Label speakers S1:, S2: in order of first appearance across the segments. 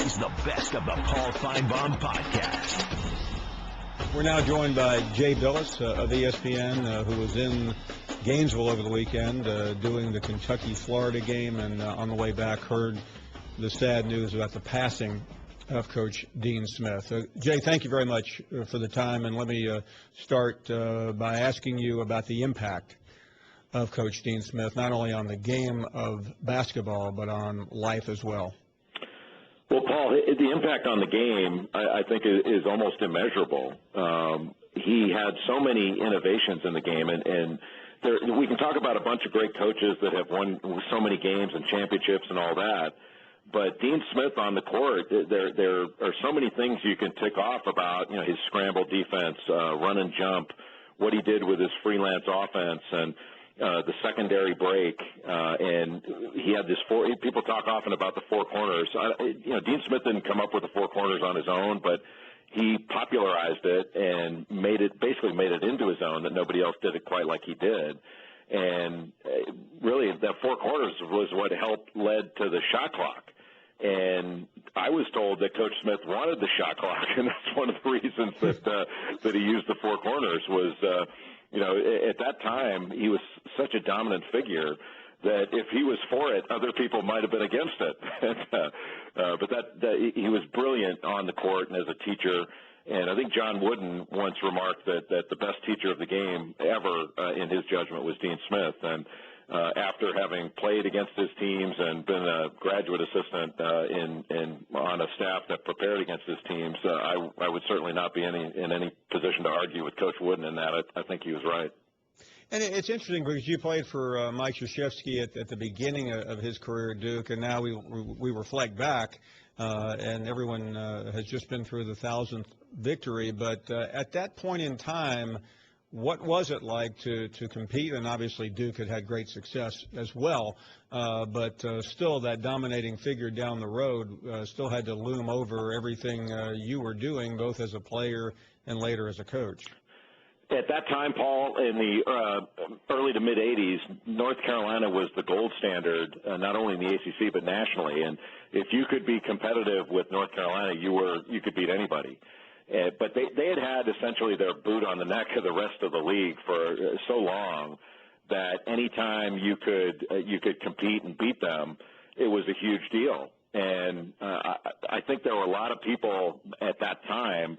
S1: is the best of the Paul Finebaum podcast.
S2: We're now joined by Jay Bilas of ESPN, who was in Gainesville over the weekend doing the Kentucky-Florida game, and on the way back heard the sad news about the passing of Coach Dean Smith. Jay, thank you very much for the time, and let me start by asking you about the impact of Coach Dean Smith, not only on the game of basketball, but on life as well.
S3: Well, Paul, the impact on the game, I think, is almost immeasurable. He had so many innovations in the game, and we can talk about a bunch of great coaches that have won so many games and championships and all that. But Dean Smith on the court, there are so many things you can tick off about, his scramble defense, run and jump, what he did with his freelance offense, and the secondary break, and he had this people talk often about the four corners. Dean Smith didn't come up with the four corners on his own, but he popularized it and basically made it into his own, that nobody else did it quite like he did. And really, that four corners was what led to the shot clock. And I was told that Coach Smith wanted the shot clock, and that's one of the reasons that he used the four corners was, at that time, he was such a dominant figure that if he was for it, other people might have been against it. But he was brilliant on the court and as a teacher. And I think John Wooden once remarked that the best teacher of the game ever, in his judgment, was Dean Smith. And after having played against his teams and been a graduate assistant on a staff that prepared against his teams, I would certainly not be in any position to argue with Coach Wooden in that. I think he was right.
S2: And it's interesting because you played for Mike Krzyzewski at the beginning of his career at Duke, and now we reflect back, and everyone has just been through the 1,000th victory. But at that point in time, what was it like to compete? And obviously Duke had great success as well, but still that dominating figure down the road still had to loom over everything you were doing, both as a player and later as a coach.
S3: At that time, Paul, in the early to mid-'80s, North Carolina was the gold standard, not only in the ACC but nationally. And if you could be competitive with North Carolina, you could beat anybody. But they had essentially their boot on the neck of the rest of the league for so long that any time you could compete and beat them, it was a huge deal. And I think there were a lot of people at that time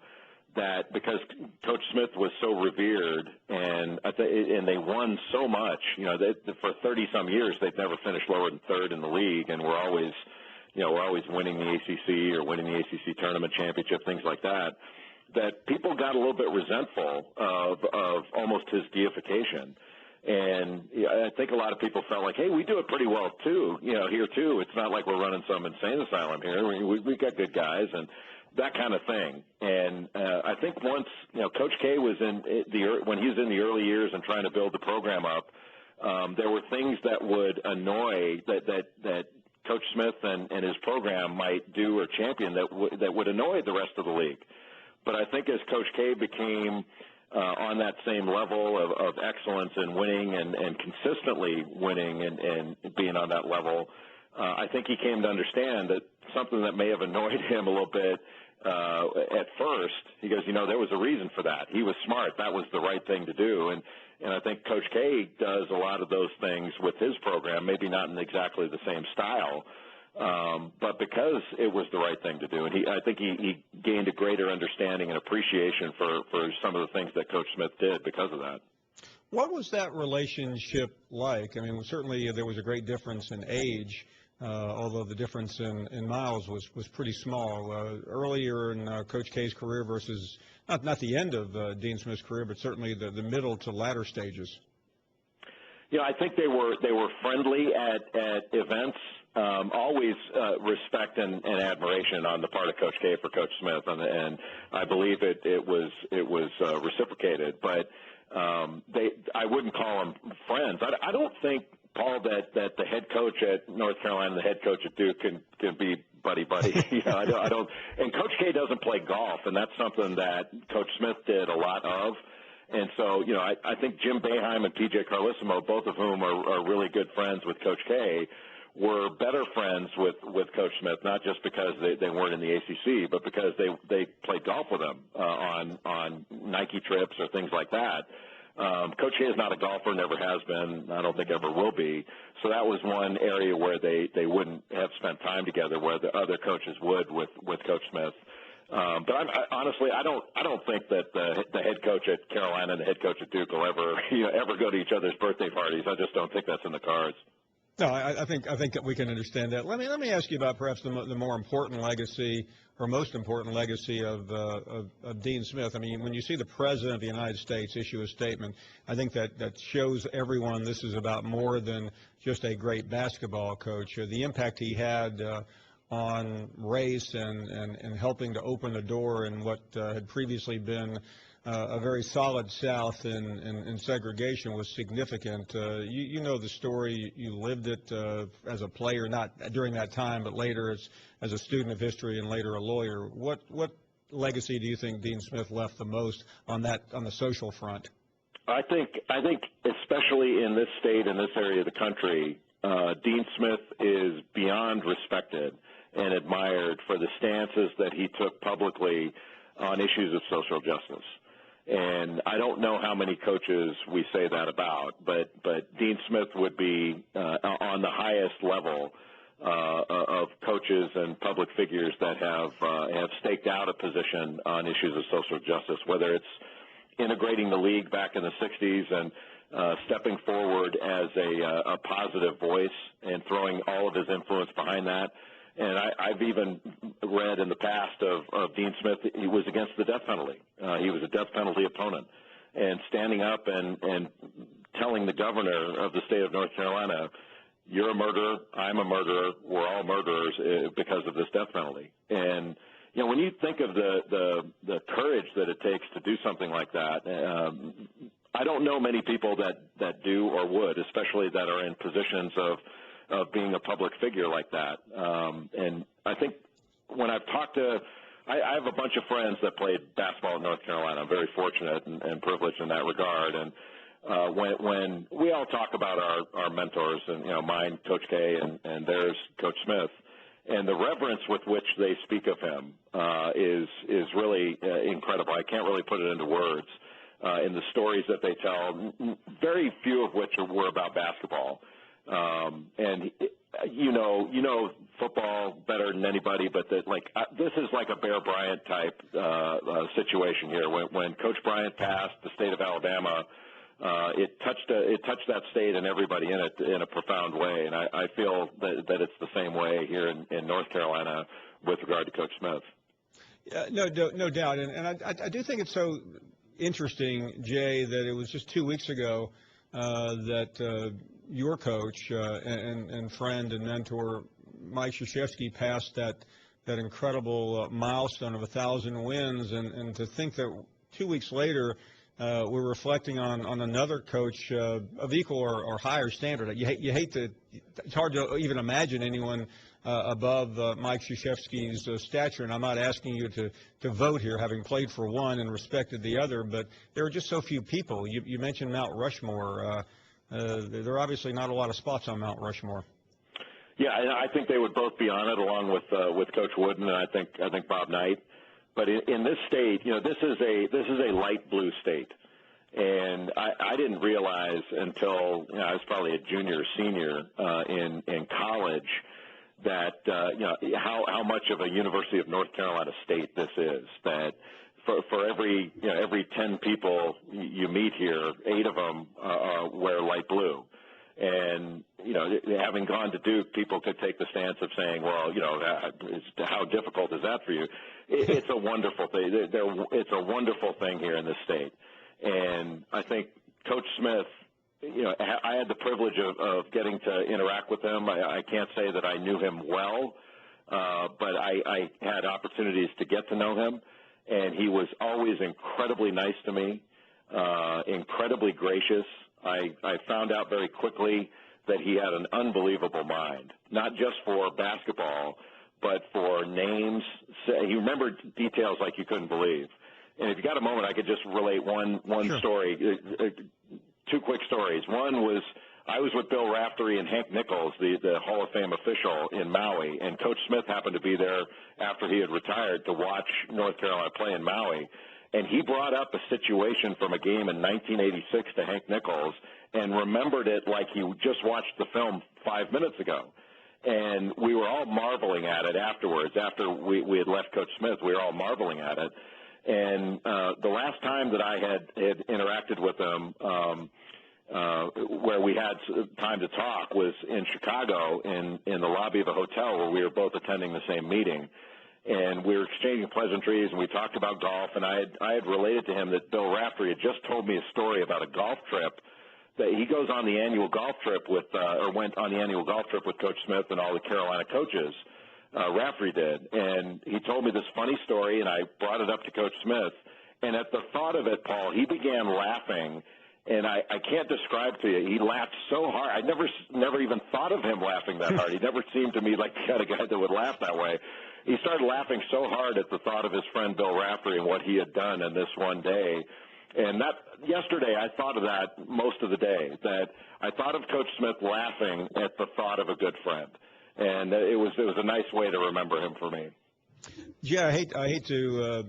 S3: that because Coach Smith was so revered and they won so much, for 30-some years they've never finished lower than third in the league, and we're always winning the ACC or winning the ACC tournament championship, things like that, that people got a little bit resentful of almost his deification. And I think a lot of people felt like, hey, we do it pretty well too, here too. It's not like we're running some insane asylum here. We got good guys and that kind of thing. And I think once, Coach K was when he was in the early years and trying to build the program up, there were things that would annoy that Coach Smith and his program might do or champion that would annoy the rest of the league. But I think as Coach K became on that same level of excellence and winning and consistently winning and being on that level, I think he came to understand that something that may have annoyed him a little bit at first, he goes, there was a reason for that. He was smart. That was the right thing to do. And I think Coach K does a lot of those things with his program, maybe not in exactly the same style, but because it was the right thing to do. And I think he gained a greater understanding and appreciation for some of the things that Coach Smith did because of that.
S2: What was that relationship like? I mean, certainly there was a great difference in age, although the difference in miles was pretty small. Earlier in Coach K's career versus not the end of Dean Smith's career, but certainly the middle to latter stages.
S3: I think they were friendly at events. Always respect and admiration on the part of Coach K for Coach Smith, and I believe it was reciprocated. But I wouldn't call them friends. I don't think, Paul, that the head coach at North Carolina and the head coach at Duke can be buddy-buddy. I don't. And Coach K doesn't play golf, and that's something that Coach Smith did a lot of. And so, I think Jim Boeheim and P.J. Carlissimo, both of whom are really good friends with Coach K, were better friends with Coach Smith, not just because they weren't in the ACC, but because they played golf with him on Nike trips or things like that. Coach Hay is not a golfer, never has been, I don't think ever will be. So that was one area where they wouldn't have spent time together, where the other coaches would with Coach Smith. But honestly, I don't think that the head coach at Carolina and the head coach at Duke will ever go to each other's birthday parties. I just don't think that's in the cards.
S2: No, I think that we can understand that. Let me ask you about perhaps the more important legacy or most important legacy of Dean Smith. I mean, when you see the President of the United States issue a statement, I think that shows everyone this is about more than just a great basketball coach. The impact he had on race and helping to open the door in what had previously been a very solid South in segregation was significant. You know the story. You lived it as a player, not during that time, but later as a student of history and later a lawyer. What legacy do you think Dean Smith left the most on the social front?
S3: I think especially in this state and this area of the country, Dean Smith is beyond respected and admired for the stances that he took publicly on issues of social justice. And I don't know how many coaches we say that about, but Dean Smith would be on the highest level of coaches and public figures that have staked out a position on issues of social justice, whether it's integrating the league back in the 60s and stepping forward as a positive voice and throwing all of his influence behind that. And I've even read in the past of Dean Smith, he was against the death penalty. He was a death penalty opponent. And standing up and telling the governor of the state of North Carolina, you're a murderer, I'm a murderer, we're all murderers because of this death penalty. And, you know, when you think of the courage that it takes to do something like that, I don't know many people that do or would, especially that are in positions of being a public figure like that. And I think when I've talked to – I have a bunch of friends that played basketball in North Carolina. I'm very fortunate and privileged in that regard. And when we all talk about our mentors, and, you know, mine, Coach K, and theirs, Coach Smith, and the reverence with which they speak of him is really incredible. I can't really put it into words. In the stories that they tell, very few of which were about basketball. And you know football better than anybody, but this is like a Bear Bryant type situation here. When Coach Bryant passed the state of Alabama, it touched that state and everybody in it in a profound way. And I feel that it's the same way here in North Carolina with regard to Coach Smith.
S2: No doubt, and I do think it's so interesting, Jay, that it was just 2 weeks ago that your coach and friend and mentor Mike Krzyzewski passed that incredible milestone of 1,000 wins, and to think that 2 weeks later we're reflecting on another coach of equal or higher standard. You hate to – it's hard to even imagine anyone above Mike Krzyzewski's stature, and I'm not asking you to vote here, having played for one and respected the other, but there are just so few people. You mentioned Mount Rushmore. There are obviously not a lot of spots on Mount Rushmore.
S3: Yeah, and I think they would both be on it, along with Coach Wooden and I think Bob Knight. But in this state, you know, this is a light blue state, and I didn't realize until I was probably a junior or senior in college that how much of a University of North Carolina state this is. That for every 10 people you meet here, 8 of them wear light blue. And, you know, having gone to Duke, people could take the stance of saying, well, you know, how difficult is that for you? It's a wonderful thing. It's a wonderful thing here in this state. And I think Coach Smith, you know, I had the privilege of getting to interact with him. I can't say that I knew him well, but I had opportunities to get to know him. And he was always incredibly nice to me, incredibly gracious. I found out very quickly that he had an unbelievable mind, not just for basketball, but for names. He remembered details like you couldn't believe. And if you got a moment, I could just relate one
S2: Sure.
S3: story, 2 quick stories. One was I was with Bill Raftery and Hank Nichols, the Hall of Fame official in Maui, and Coach Smith happened to be there after he had retired to watch North Carolina play in Maui. And he brought up a situation from a game in 1986 to Hank Nichols and remembered it like he just watched the film 5 minutes ago. And we were all marveling at it afterwards. After we had left Coach Smith, we were all marveling at it. And the last time that I had interacted with him, where we had time to talk, was in Chicago in the lobby of a hotel where we were both attending the same meeting. And we were exchanging pleasantries, and we talked about golf. And I had related to him that Bill Raftery had just told me a story about a golf trip that he goes on the annual golf trip with, or went on the annual golf trip with Coach Smith and all the Carolina coaches. Raftery did, and he told me this funny story, and I brought it up to Coach Smith. And at the thought of it, Paul, he began laughing, and I can't describe to you. He laughed so hard. I never even thought of him laughing that hard. He never seemed to me like the kind of guy that would laugh that way. He started laughing so hard at the thought of his friend Bill Raftery and what he had done in this one day. And that yesterday, I thought of that most of the day, that I thought of Coach Smith laughing at the thought of a good friend. And it was a nice way to remember him for me.
S2: Yeah, I hate to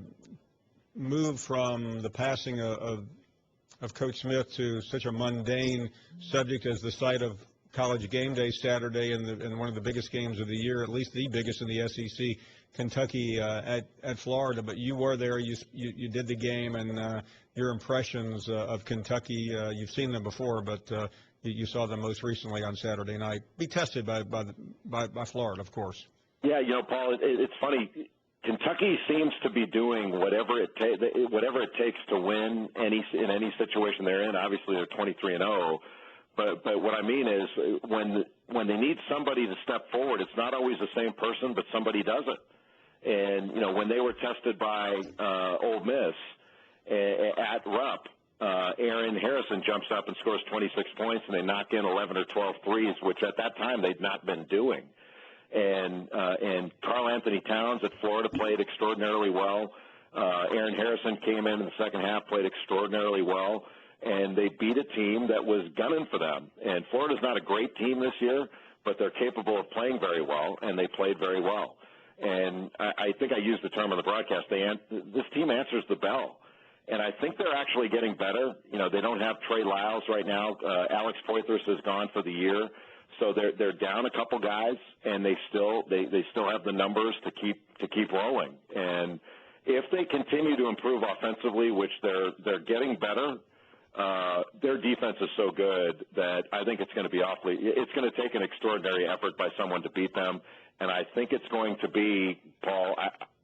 S2: move from the passing of Coach Smith to such a mundane subject as the site of College Game Day Saturday and one of the biggest games of the year, at least the biggest in the SEC, Kentucky at Florida. But you were there, you did the game, and your impressions of Kentucky, you've seen them before, but you saw them most recently on Saturday night. Be tested by Florida, of course. Yeah,
S3: Paul, it's funny. Kentucky seems to be doing whatever it takes to win in any situation they're in. Obviously, they're 23-0. But what I mean is when they need somebody to step forward, it's not always the same person, but somebody does it. And, when they were tested by Ole Miss at Rupp, Aaron Harrison jumps up and scores 26 points, and they knock in 11 or 12 threes, which at that time they'd not been doing. And Karl Anthony Towns at Florida played extraordinarily well. Aaron Harrison came in the second half, played extraordinarily well, and they beat a team that was gunning for them. And Florida's not a great team this year, but they're capable of playing very well, and they played very well. And I think I used the term on the broadcast, this team answers the bell. And I think they're actually getting better. They don't have Trey Lyles right now. Alex Poythress is gone for the year. So they're down a couple guys, and they still have the numbers to keep rolling. And if they continue to improve offensively, which they're getting better, their defense is so good that I think it's going to take an extraordinary effort by someone to beat them. And I think it's going to be, Paul,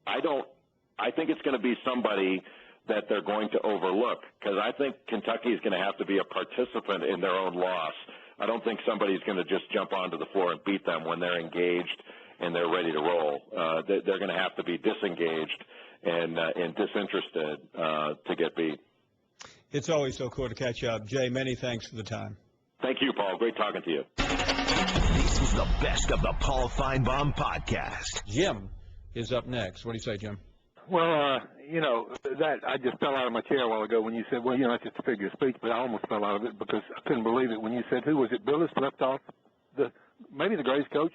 S3: I think it's going to be somebody that they're going to overlook, because I think Kentucky is going to have to be a participant in their own loss. I don't think somebody's going to just jump onto the floor and beat them when they're engaged and they're ready to roll. They're going to have to be disengaged and disinterested to get beat.
S2: It's always so cool to catch up. Jay, many thanks for the time.
S3: Thank you, Paul. Great talking to you.
S1: This is the best of the Paul Finebaum podcast.
S2: Jim is up next. What do you say, Jim?
S4: Well, that I just fell out of my chair a while ago when you said, well, it's just a figure of speech, but I almost fell out of it because I couldn't believe it when you said, who was it, Bilas left off maybe the greatest coach?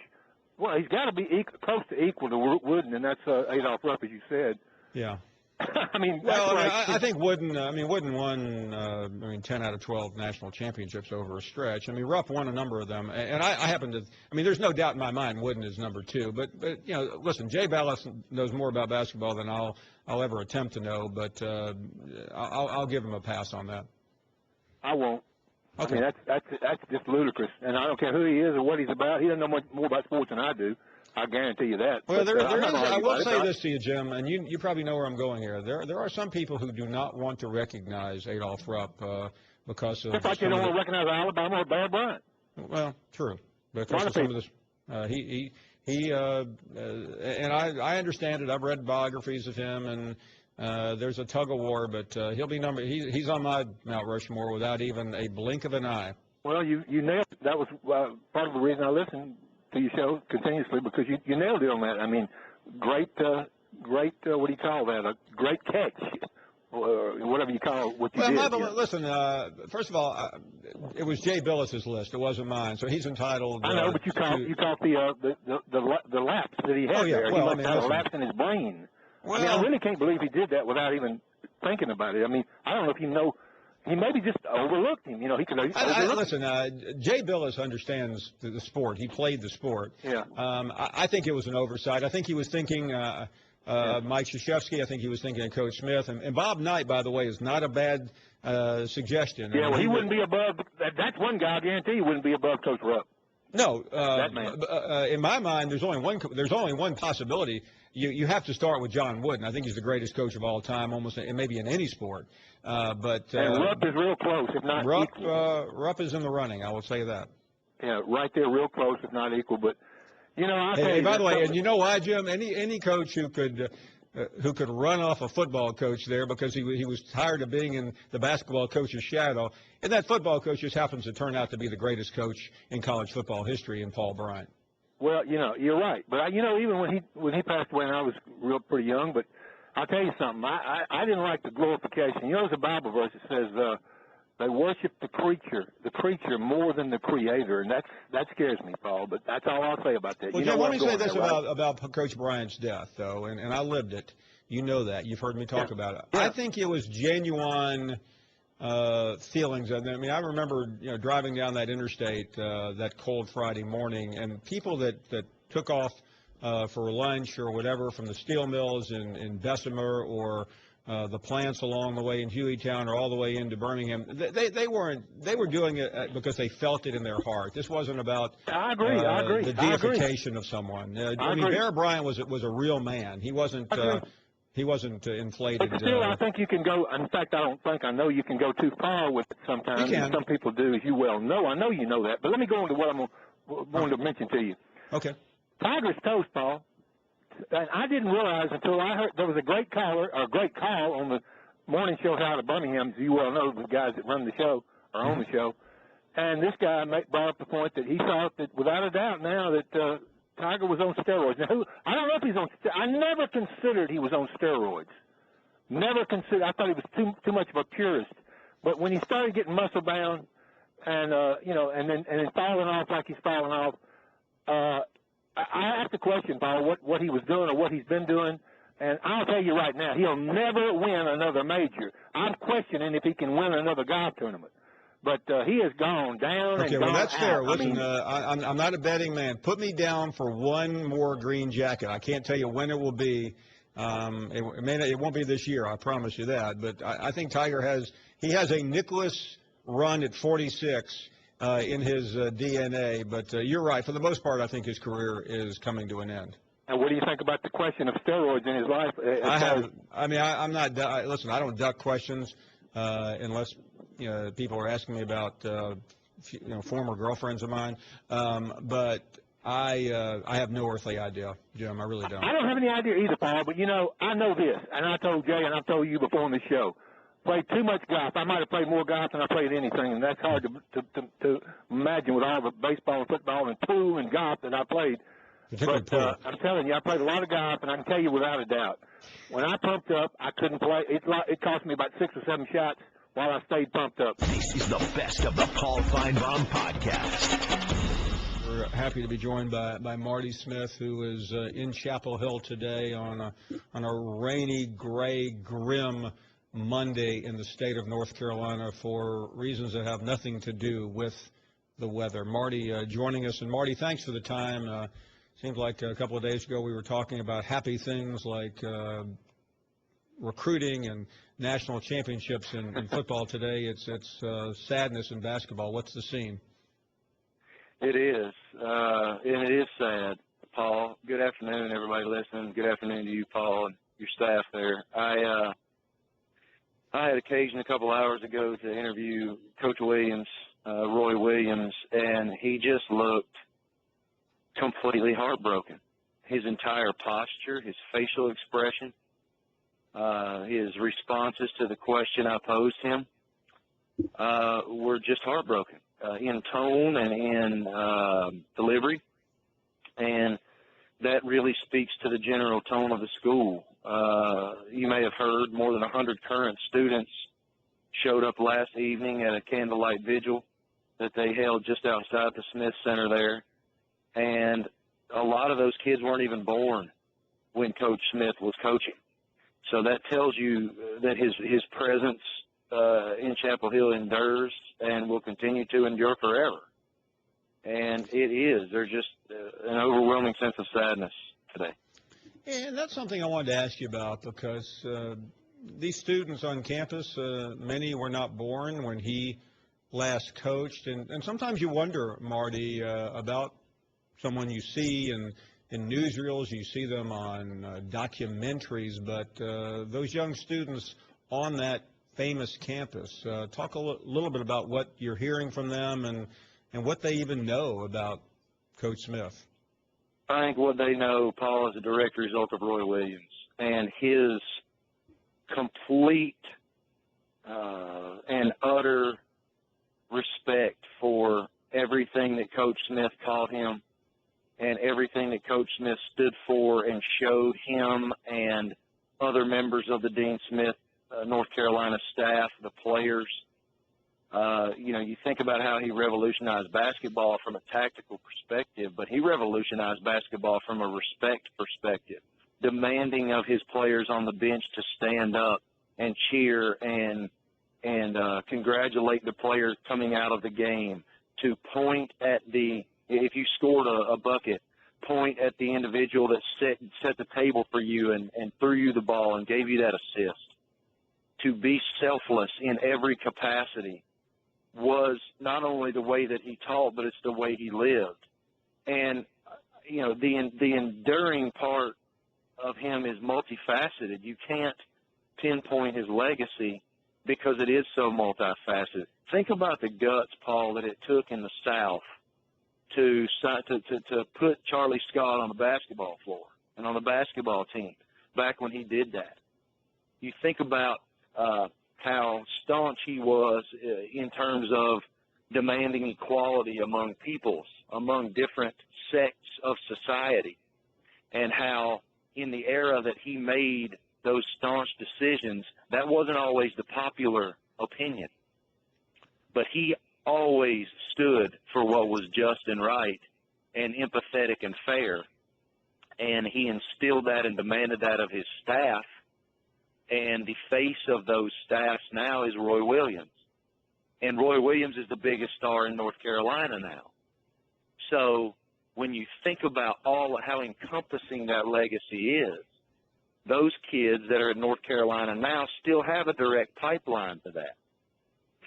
S4: Well, he's got to be close to equal to Wooden, and that's Adolph Rupp, as you said.
S2: Yeah.
S4: I mean,
S2: well, I think Wooden won 10 out of 12 national championships over a stretch. I mean, Rupp won a number of them, and I happen to. I mean, there's no doubt in my mind Wooden is number 2. But listen, Jay Bilas knows more about basketball than I'll ever attempt to know. But I'll give him a pass on that.
S4: I won't.
S2: Okay.
S4: I mean, that's just ludicrous, and I don't care who he is or what he's about. He doesn't know much more about sports than I do. I guarantee you that.
S2: Well, I will say this to you, Jim, and you probably know where I'm going here. There are some people who do not want to recognize Adolph Rupp because of.
S4: Just like you don't want to recognize Alabama or Bear Bryant.
S2: Well, true. Because of some of this, and I understand it. I've read biographies of him, and there's a tug of war, but he'll be he's on my Mount Rushmore without even a blink of an eye.
S4: Well, you nailed it. That was part of the reason I listened to your show continuously, because you nailed it on that. I mean, great, what do you call that? A great catch. or whatever you call what you
S2: Well,
S4: did.
S2: listen, first of all, it was Jay Bilas' list. It wasn't mine, so he's entitled.
S4: I know, but you caught the lapse that he had there.
S2: Well,
S4: he must have a lapse in his brain.
S2: Well,
S4: I mean, I really can't believe he did that without even thinking about it. I mean, I don't know if you know. He maybe just overlooked him. You know, he could overlook
S2: listen, Jay Bilas understands the sport. He played the sport.
S4: Yeah.
S2: I think it was an oversight. I think he was thinking Mike Krzyzewski. I think he was thinking of Coach Smith. And Bob Knight, by the way, is not a bad suggestion.
S4: Yeah, well, he wouldn't be above. That's one guy I guarantee he wouldn't be above Coach Rupp.
S2: No,
S4: that man.
S2: In my mind, there's only one possibility. You have to start with John Wooden. I think he's the greatest coach of all time, almost, and maybe in any sport. And
S4: Rupp is real close, if not equal.
S2: Rupp is in the running. I will say that.
S4: Yeah, right there, real close, if not equal. But you know,
S2: by the way, and you know why, Jim? Any coach who could run off a football coach there because he was tired of being in the basketball coach's shadow, and that football coach just happens to turn out to be the greatest coach in college football history in Paul Bryant. Well,
S4: you know, you're right. But even when he passed away, and I was pretty young, but I'll tell you something. I didn't like the glorification. You know, there's a Bible verse that says they worship the creature more than the Creator, and that scares me, Paul. But that's all I'll say about that.
S2: Well, Jim, let me say this about Coach Bryant's death, though, and I lived it. You know that. You've heard me talk about it. Yeah. I think it was genuine feelings. I mean, I remember driving down that interstate that cold Friday morning, and people that took off for lunch or whatever from the steel mills in Bessemer or the plants along the way in Hueytown or all the way into Birmingham, they were doing it because they felt it in their heart. This wasn't about
S4: I agree.
S2: The deification of someone. I mean, Bear Bryant was a real man. He wasn't inflated.
S4: But still, I think you can go. In fact, I know you can go too far with it sometimes.
S2: You can.
S4: Some people do, as you well know. I know you know that. But let me go on to what I'm going to mention to you.
S2: Okay.
S4: Tiger's toast, Paul. And I didn't realize until I heard there was a great call on the morning show out of Birmingham, as you well know, the guys that run the show or own the show. And this guy brought up the point that he thought that, without a doubt now, that Tiger was on steroids. Now, I don't know if he's on steroids. I never considered he was on steroids. Never considered. I thought he was too much of a purist. But when he started getting muscle bound and and then falling off like he's falling off, I asked the question, Paul, what he was doing or what he's been doing, and I'll tell you right now, he'll never win another major. I'm questioning if he can win another golf tournament. But he has gone down and gone out. Okay, well, that's fair.
S2: Listen, I'm not a betting man. Put me down for one more green jacket. I can't tell you when it will be. It won't be this year, I promise you that. But I think Tiger has a Nicklaus run at 46 in his DNA. But you're right. For the most part, I think his career is coming to an end.
S4: And what do you think about the question of steroids in his life?
S2: I'm not. Listen, I don't duck questions unless people are asking me about former girlfriends of mine. But I have no earthly idea, Jim. I really don't.
S4: I don't have any idea either, Paul. But I know this, and I told Jay, and I've told you before on the show. Played too much golf. I might have played more golf than I played anything, and that's hard to imagine with all the baseball and football and pool and golf that I played. But I'm telling you, I played a lot of golf, and I can tell you without a doubt, when I pumped up, I couldn't play. It cost me about 6 or 7 shots while I stayed pumped up.
S1: This is the best of the Paul Finebaum podcast.
S2: We're happy to be joined by Marty Smith, who is in Chapel Hill today on a rainy, gray, grim Monday in the state of North Carolina for reasons that have nothing to do with the weather. Marty joining us. And, Marty, thanks for the time. Seems like a couple of days ago we were talking about happy things like recruiting and national championships in football. Today it's sadness in basketball. What's the scene?
S5: It is, and it is sad, Paul. Good afternoon, everybody listening. Good afternoon to you, Paul, and your staff there. I had occasion a couple hours ago to interview Coach Williams, Roy Williams, and he just looked completely heartbroken. His entire posture, his facial expression, his responses to the question I posed him were just heartbroken in tone and in delivery, and that really speaks to the general tone of the school. You may have heard more than 100 current students showed up last evening at a candlelight vigil that they held just outside the Smith Center there. And a lot of those kids weren't even born when Coach Smith was coaching. So that tells you that his presence in Chapel Hill endures and will continue to endure forever. And it is. There's just an overwhelming sense of sadness today.
S2: And that's something I wanted to ask you about, because these students on campus, many were not born when he last coached. And sometimes you wonder, Marty, about someone you see in newsreels, you see them on documentaries, but those young students on that famous campus, talk a little bit about what you're hearing from them and what they even know about Coach Smith.
S5: I think what they know, Paul, is a direct result of Roy Williams and his complete and utter respect for everything that Coach Smith taught him and everything that Coach Smith stood for and showed him and other members of the Dean Smith North Carolina staff, the players. You think about how he revolutionized basketball from a tactical perspective, but he revolutionized basketball from a respect perspective, demanding of his players on the bench to stand up and cheer and congratulate the players coming out of the game, to point at if you scored a bucket, point at the individual that set the table for you and threw you the ball and gave you that assist. To be selfless in every capacity was not only the way that he taught, but it's the way he lived. And, the enduring part of him is multifaceted. You can't pinpoint his legacy because it is so multifaceted. Think about the guts, Paul, that it took in the South to put Charlie Scott on the basketball floor and on the basketball team back when he did that. You think about how staunch he was in terms of demanding equality among peoples, among different sects of society, and how in the era that he made those staunch decisions, that wasn't always the popular opinion. But he always stood for what was just and right and empathetic and fair, and he instilled that and demanded that of his staff. And the face of those staffs now is Roy Williams. And Roy Williams is the biggest star in North Carolina now. So when you think about how encompassing that legacy is, those kids that are in North Carolina now still have a direct pipeline to that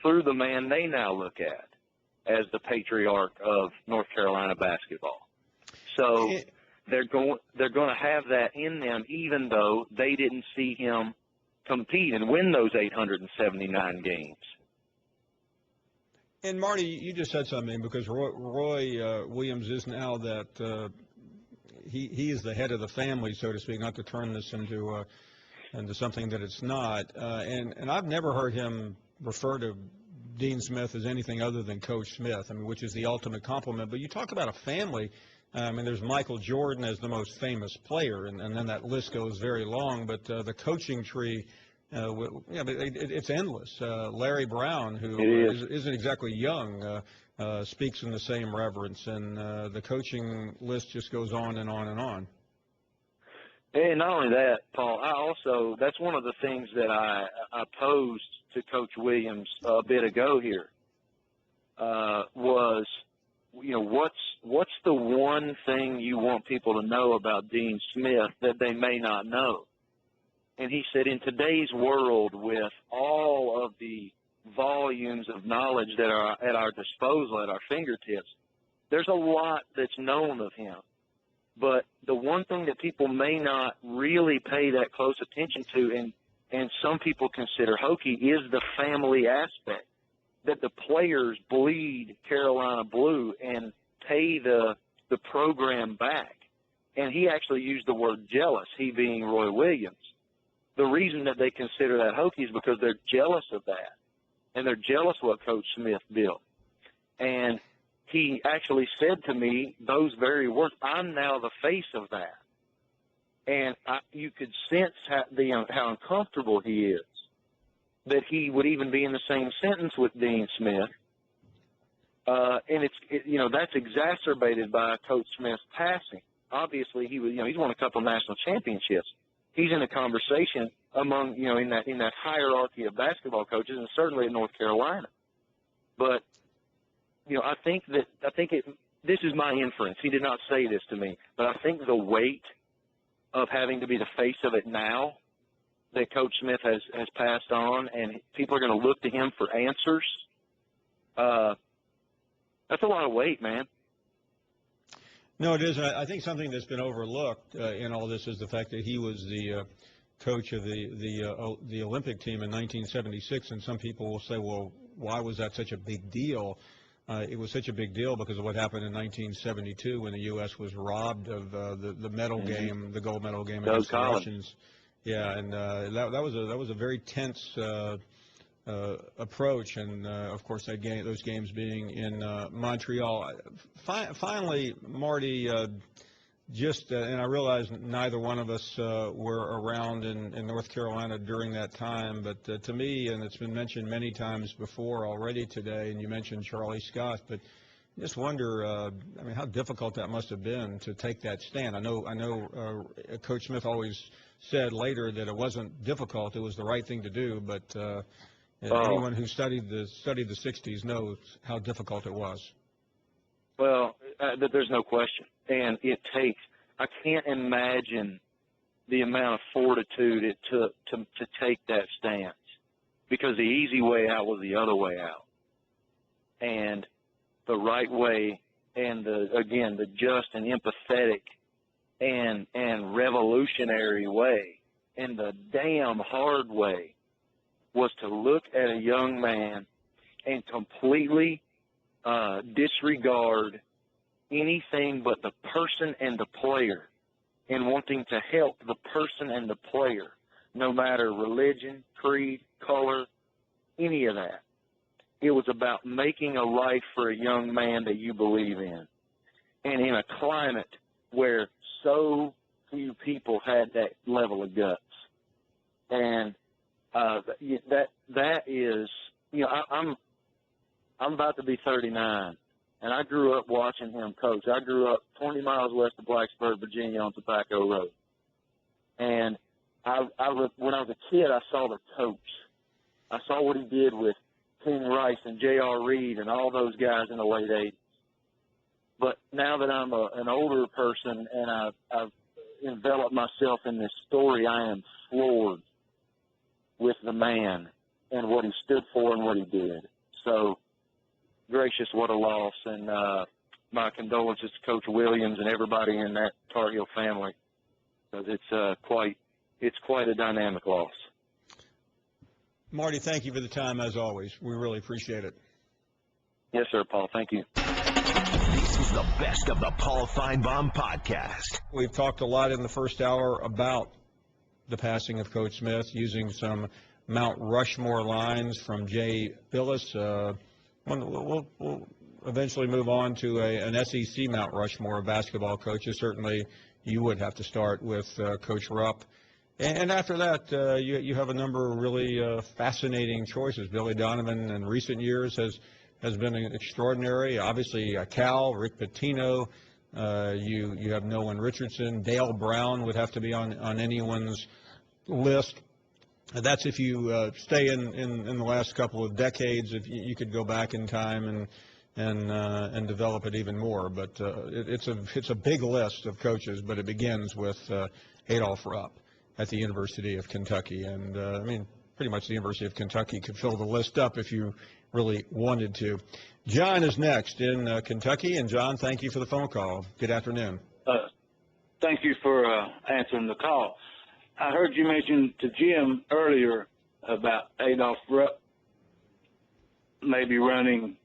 S5: through the man they now look at as the patriarch of North Carolina basketball. So they're going to have that in them, even though they didn't see him compete and win those 879 games.
S2: And Marty, you just said something, because Roy Williams is now that he is the head of the family, so to speak, not to turn this into something that it's not. And I've never heard him refer to Dean Smith as anything other than Coach Smith, which is the ultimate compliment. But you talk about a family. There's Michael Jordan as the most famous player, and then that list goes very long. But the coaching tree, it's endless. Larry Brown, who isn't exactly young, speaks in the same reverence, and the coaching list just goes on and on and on.
S5: And not only that, Paul, that's one of the things that I posed to Coach Williams a bit ago here, was, what's the one thing you want people to know about Dean Smith that they may not know? And he said, in today's world, with all of the volumes of knowledge that are at our disposal, at our fingertips, there's a lot that's known of him. But the one thing that people may not really pay that close attention to, and some people consider hokey, is the family aspect, that the players bleed Carolina blue and pay the program back. And he actually used the word jealous, he being Roy Williams. The reason that they consider that hokey is because they're jealous of that, and they're jealous of what Coach Smith built. And he actually said to me those very words, I'm now the face of that. And you could sense how uncomfortable he is, that he would even be in the same sentence with Dean Smith. And that's exacerbated by Coach Smith's passing. Obviously, he's won a couple of national championships. He's in a conversation among, in that hierarchy of basketball coaches, and certainly in North Carolina. But, I think this is my inference. He did not say this to me, but I think the weight of having to be the face of it now that Coach Smith has passed on, and people are going to look to him for answers, that's a lot of weight, man.
S2: No, it is. I think something that's been overlooked in all this is the fact that he was the coach of the Olympic team in 1976, and some people will say, well, why was that such a big deal? It was such a big deal because of what happened in 1972 when the U.S. was robbed of the medal game, the gold medal game against the Russians. Yeah, and that was a very tense approach, and of course those games being in Montreal. Finally, Marty, and I realize neither one of us were around in North Carolina during that time, but to me, and it's been mentioned many times before already today, and you mentioned Charlie Scott, but I just wonder, how difficult that must have been to take that stand. I know Coach Smith always said later that it wasn't difficult; it was the right thing to do. But anyone who studied the 60s knows how difficult it was.
S5: Well, there's no question. And it takes – I can't imagine the amount of fortitude it took to take that stance, because the easy way out was the other way out. And the right way and, the just and empathetic and revolutionary way and the damn hard way was to look at a young man and completely disregard anything but the person and the player, and wanting to help the person and the player, no matter religion, creed, color, any of that. It was about making a life for a young man that you believe in. And in a climate where so few people had that level of guts. And that is, I'm about to be 39. And I grew up watching him coach. I grew up 20 miles west of Blacksburg, Virginia, on Tobacco Road. And when I was a kid, I saw the coach. I saw what he did with King Rice and J.R. Reed and all those guys in the late 80s. But now that I'm an older person and I've enveloped myself in this story, I am floored with the man and what he stood for and what he did. So, gracious, what a loss, and my condolences to Coach Williams and everybody in that Tar Heel family, because it's quite a dynamic loss.
S2: Marty, thank you for the time as always. We really appreciate it.
S5: Yes, sir, Paul. Thank you.
S1: This is the best of the Paul Finebaum podcast.
S2: We've talked a lot in the first hour about the passing of Coach Smith, using some Mount Rushmore lines from Jay Bilas. We'll eventually move on to an SEC Mount Rushmore of basketball coaches. Certainly, you would have to start with Coach Rupp. And after that, you have a number of really fascinating choices. Billy Donovan in recent years has been extraordinary. Obviously, Cal, Rick Pitino. You have Nolan Richardson. Dale Brown would have to be on anyone's list. That's if you stay in the last couple of decades. If you could go back in time and develop it even more. But it's a big list of coaches. But it begins with Adolph Rupp at the University of Kentucky, and pretty much the University of Kentucky could fill the list up if you really wanted to. John is next in Kentucky, and John, thank you for the phone call. Good afternoon.
S6: Thank you for answering the call. I heard you mention to Jim earlier about Adolph Rupp maybe running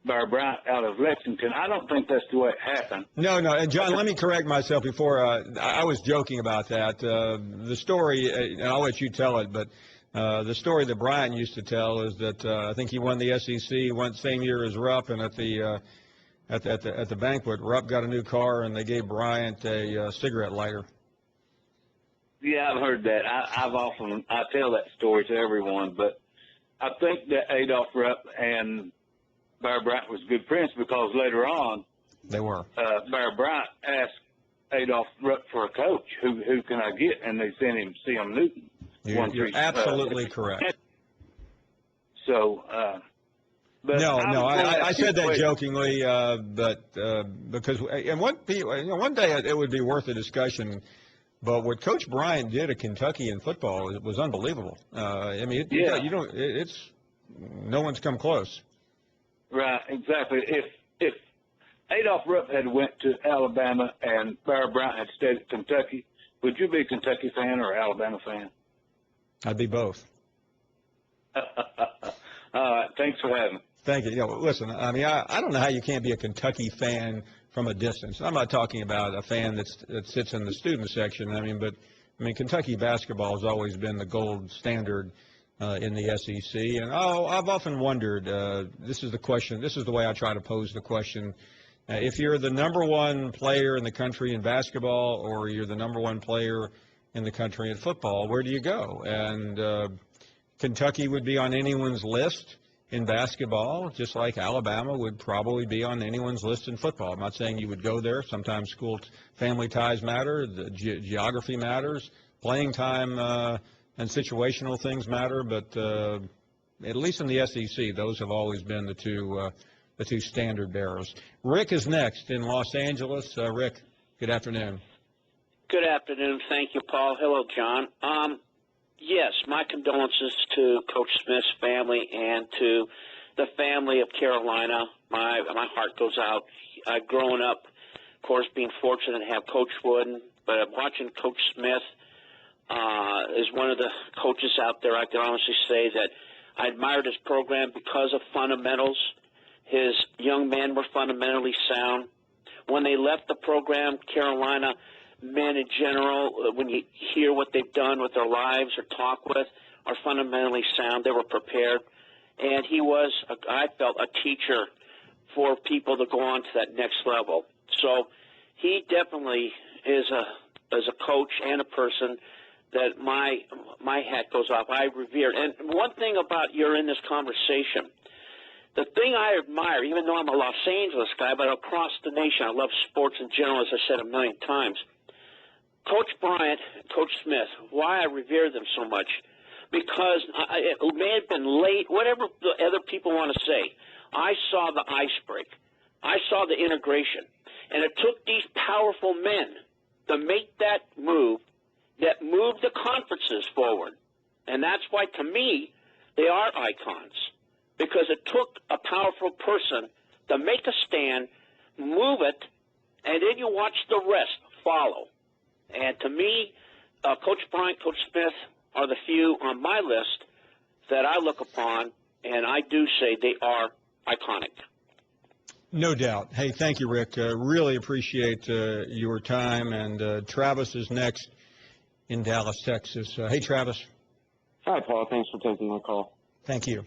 S6: Bear Bryant out of Lexington. I don't think that's the way it happened.
S2: No. And, John, let me correct myself before. I was joking about that. The story, and I'll let you tell it, but the story that Bryant used to tell is that I think he won the SEC, went same year as Rupp, and at the banquet, Rupp got a new car, and they gave Bryant a cigarette lighter.
S6: Yeah, I've heard that. I tell that story to everyone, but I think that Adolph Rupp and Bear Bryant was good friends because later on,
S2: They were.
S6: Bear Bryant asked Adolph Rupp for a coach. Who can I get? And they sent him C.M. Newton.
S2: You're absolutely correct.
S6: So, but
S2: No, I said that
S6: question.
S2: jokingly, but because and one day it would be worth a discussion. But what Coach Bryant did at Kentucky in football was unbelievable. I mean, it's no one's come close.
S6: Right, exactly. If Adolph Rupp had went to Alabama and Bear Bryant had stayed at Kentucky, would you be a Kentucky fan or an Alabama fan?
S2: I'd be both.
S6: All right, thanks for having me.
S2: Thank you. Listen, I mean, I don't know how you can't be a Kentucky fan from a distance. I'm not talking about a fan that sits in the student section. But Kentucky basketball has always been the gold standard in the SEC. And I've often wondered. This is the question. This is the way I try to pose the question. If you're the number one player in the country in basketball, or you're the number one player in the country in football, where do you go? And Kentucky would be on anyone's list in basketball, just like Alabama would probably be on anyone's list in football. I'm not saying you would go there. Sometimes family ties matter, the geography matters, playing time and situational things matter, but at least in the SEC, those have always been the two standard bearers. Rick is next in Los Angeles. Rick, good afternoon.
S7: Good afternoon. Thank you, Paul. Hello, John. Yes, my condolences to Coach Smith's family and to the family of Carolina. My heart goes out. I've grown up, of course, being fortunate to have Coach Wooden, but watching Coach Smith is one of the coaches out there I can honestly say that I admired his program because of fundamentals. His young men were fundamentally sound. When they left the program, Carolina men in general, when you hear what they've done with their lives or talk with, are fundamentally sound. They were prepared. And he was, I felt, a teacher for people to go on to that next level. So he definitely is a coach and a person that my hat goes off. I revere. And one thing about you're in this conversation, the thing I admire, even though I'm a Los Angeles guy, but across the nation, I love sports in general, as I said a million times. Coach Bryant, Coach Smith, why I revere them so much, because it may have been late, whatever the other people want to say. I saw the ice break. I saw the integration. And it took these powerful men to make that move that moved the conferences forward. And that's why, to me, they are icons, because it took a powerful person to make a stand, move it, and then you watch the rest follow. And to me, Coach Bryant, Coach Smith are the few on my list that I look upon, and I do say they are iconic.
S2: No doubt. Hey, thank you, Rick. Really appreciate your time. And Travis is next in Dallas, Texas. Hey, Travis.
S8: Hi, Paul. Thanks for taking my call.
S2: Thank you.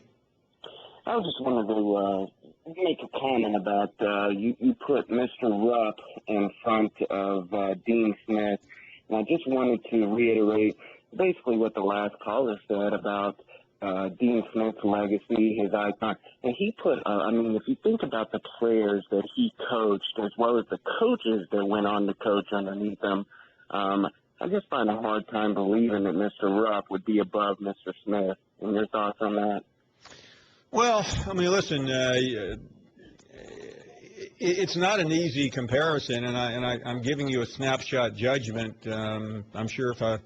S8: I just wanted to make a comment about you put Mr. Rupp in front of Dean Smith, and I just wanted to reiterate basically what the last caller said about Dean Smith's legacy, his icon. And he put, if you think about the players that he coached as well as the coaches that went on to coach underneath him, I just find a hard time believing that Mr. Rupp would be above Mr. Smith. And your thoughts on that?
S2: Well, listen, it's not an easy comparison, and I'm giving you a snapshot judgment. I'm sure if I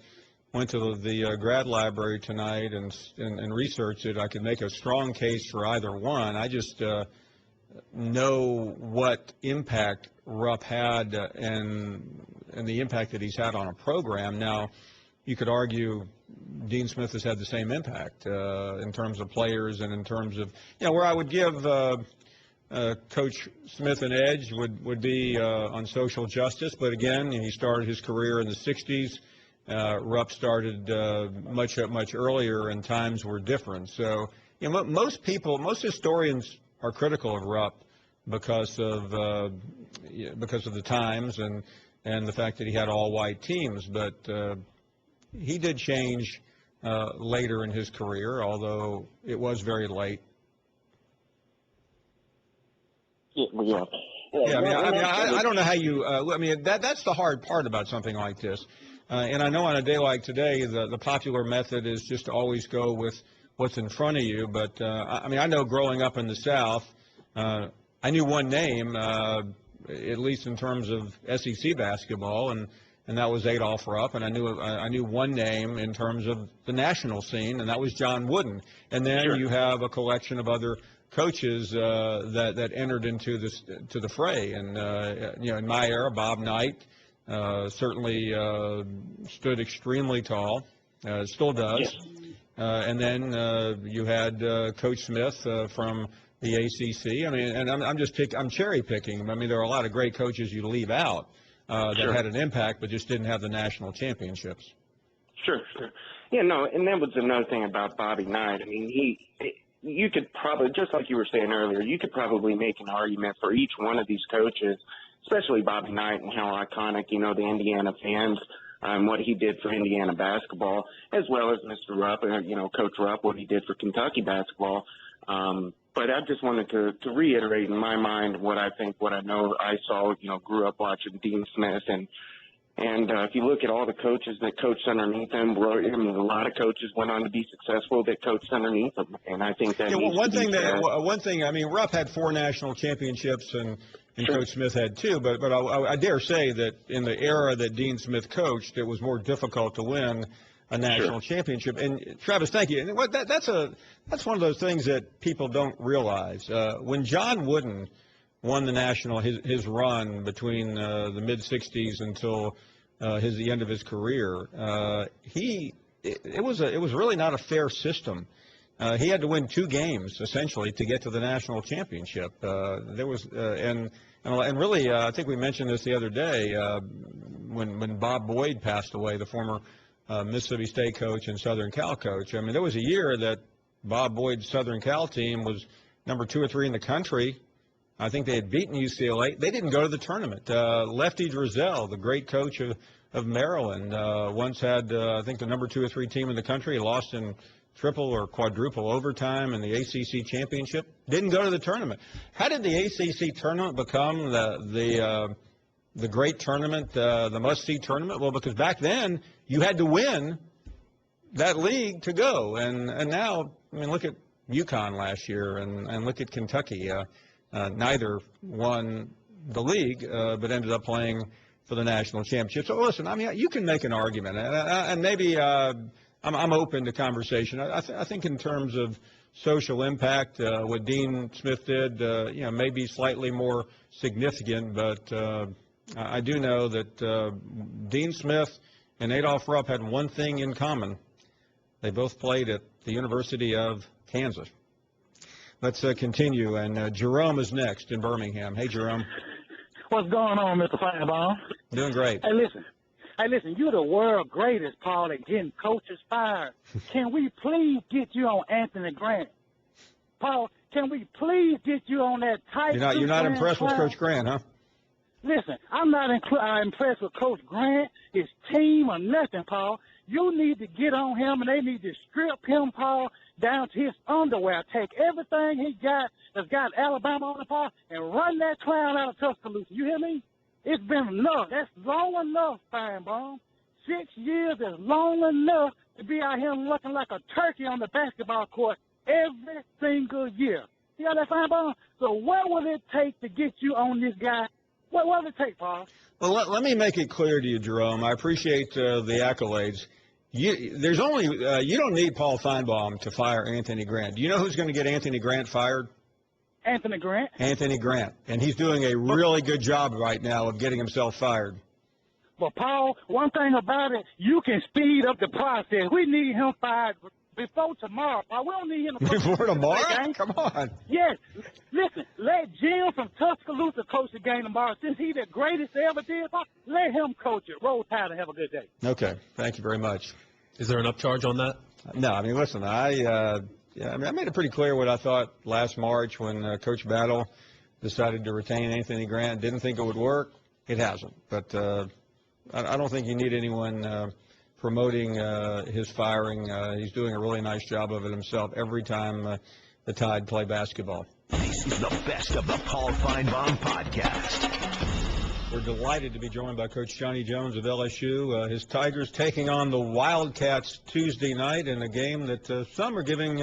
S2: went to the grad library tonight and researched it, I could make a strong case for either one. I just know what impact Rupp had and the impact that he's had on a program. Now, you could argue Dean Smith has had the same impact in terms of players and in terms of, where I would give Coach Smith an edge would be on social justice. But again, he started his career in the 60s. Rupp started much earlier, and times were different. So, most historians are critical of Rupp because of the times and the fact that he had all white teams. But he did change later in his career, although it was very late.
S8: Yeah.
S2: Yeah, I don't know how you. That's the hard part about something like this. And I know on a day like today, the popular method is just to always go with what's in front of you. But I know growing up in the South, I knew one name, at least in terms of SEC basketball, and that was Adolph Rupp. And I knew one name in terms of the national scene, and that was John Wooden. And then you have a collection of other coaches that entered into the fray. And in my era, Bob Knight certainly stood extremely tall, still does.
S8: Yes.
S2: And then you had Coach Smith from the ACC. And I'm cherry picking. There are a lot of great coaches you leave out that had an impact, but just didn't have the national championships.
S8: Sure. Yeah, no, and that was another thing about Bobby Knight. You could probably, just like you were saying earlier, you could probably make an argument for each one of these coaches, especially Bobby Knight and how iconic, the Indiana fans, what he did for Indiana basketball, as well as Mr. Rupp, Coach Rupp, what he did for Kentucky basketball. But I just wanted to reiterate in my mind what I know I saw, grew up watching Dean Smith. And if you look at all the coaches that coached underneath him, a lot of coaches went on to be successful that coached underneath him. And I think that
S2: one thing, Rupp had 4 national championships and Coach Smith had 2, but I dare say that in the era that Dean Smith coached, it was more difficult to win a national championship. And Travis, thank you. And that's one of those things that people don't realize. When John Wooden won the national, his run between the mid '60s until the end of his career, it was really not a fair system. He had to win 2 games essentially to get to the national championship. And really, I think we mentioned this the other day when Bob Boyd passed away, the former Mississippi State coach and Southern Cal coach. There was a year that Bob Boyd's Southern Cal team was number 2 or 3 in the country. I think they had beaten UCLA. They didn't go to the tournament. Lefty Driesell, the great coach of Maryland, once had, I think, the number 2 or 3 team in the country. He lost in triple or quadruple overtime in the ACC championship. Didn't go to the tournament. How did the ACC tournament become the great tournament, the must-see tournament? Well, because back then you had to win that league to go. And now, look at UConn last year and look at Kentucky. Neither won the league, but ended up playing for the national championship. So listen, you can make an argument, and maybe I'm open to conversation. I think in terms of social impact, what Dean Smith did, may be slightly more significant, but I do know that Dean Smith and Adolph Rupp had one thing in common. They both played at the University of Kansas. Let's continue, and Jerome is next in Birmingham. Hey, Jerome.
S9: What's going on, Mr. Finebaum?
S2: Doing great.
S9: Hey, listen, you're the world greatest, Paul, at getting coaches fired. Can we please get you on Anthony Grant? Paul, can we please get you on that tight?
S2: You're not impressed with Coach Grant, huh?
S9: Listen, I'm not impressed with Coach Grant, his team, or nothing, Paul. You need to get on him, and they need to strip him, Paul, down to his underwear. Take everything he got that's got Alabama on the Paul, and run that clown out of Tuscaloosa. You hear me? It's been enough. That's long enough, Finebaum. 6 years is long enough to be out here looking like a turkey on the basketball court every single year. You got that, Finebaum? So what will it take to get you on this guy? What will it take, Paul?
S2: Well, let me make it clear to you, Jerome. I appreciate the accolades. You don't need Paul Finebaum to fire Anthony Grant. Do you know who's going to get Anthony Grant fired?
S9: Anthony Grant.
S2: Anthony Grant. And he's doing a really good job right now of getting himself fired.
S9: But, Paul, one thing about it, you can speed up the process. We need him fired before tomorrow. Paul. We don't need him
S2: before tomorrow? Come on.
S9: Yes. Listen, let Jim from Tuscaloosa coach the game tomorrow. Since he's the greatest they ever did, Paul, let him coach it. Roll Tide and have a good day.
S2: Okay. Thank you very much.
S10: Is there an upcharge on that?
S2: No. Listen, I made it pretty clear what I thought last March when Coach Battle decided to retain Anthony Grant. Didn't think it would work. It hasn't. But I don't think you need anyone promoting his firing. He's doing a really nice job of it himself every time the Tide play basketball.
S1: This is the best of the Paul Finebaum podcast.
S2: We're delighted to be joined by Coach Johnny Jones of LSU. His Tigers taking on the Wildcats Tuesday night in a game that some are giving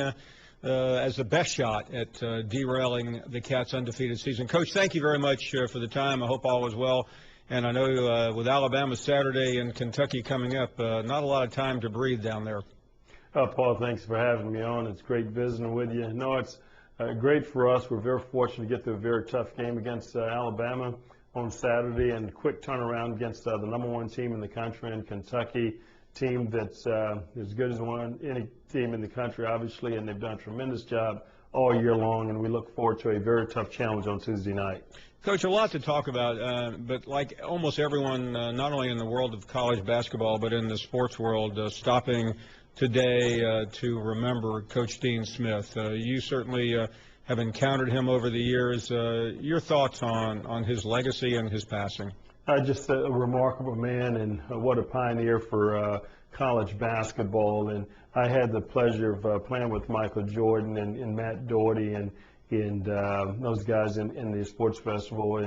S2: as the best shot at derailing the Cats' undefeated season. Coach, thank you very much for the time. I hope all is well. And I know with Alabama Saturday and Kentucky coming up, not a lot of time to breathe down there.
S11: Paul, thanks for having me on. It's great visiting with you. No, it's great for us. We're very fortunate to get to a very tough game against Alabama on Saturday, and quick turnaround against the number one team in the country in Kentucky, team that's as good as any team in the country, obviously, and they've done a tremendous job all year long, and we look forward to a very tough challenge on Tuesday night.
S2: Coach, a lot to talk about, but like almost everyone, not only in the world of college basketball, but in the sports world, stopping today to remember Coach Dean Smith. You certainly have encountered him over the years. Your thoughts on his legacy and his passing?
S11: Just a remarkable man, and what a pioneer for college basketball. And I had the pleasure of playing with Michael Jordan and Matt Doherty and those guys in the sports festival.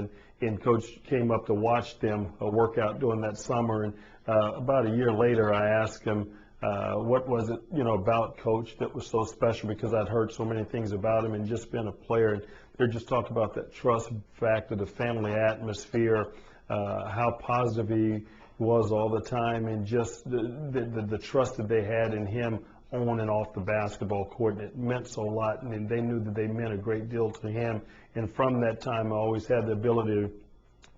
S11: And Coach came up to watch them work out during that summer. And about a year later, I asked him, what was it, about Coach that was so special, because I'd heard so many things about him and just been a player. And they're just talking about that trust factor, the family atmosphere, how positive he was all the time, and just the trust that they had in him on and off the basketball court. And it meant so a lot, and they knew that they meant a great deal to him. And from that time, I always had the ability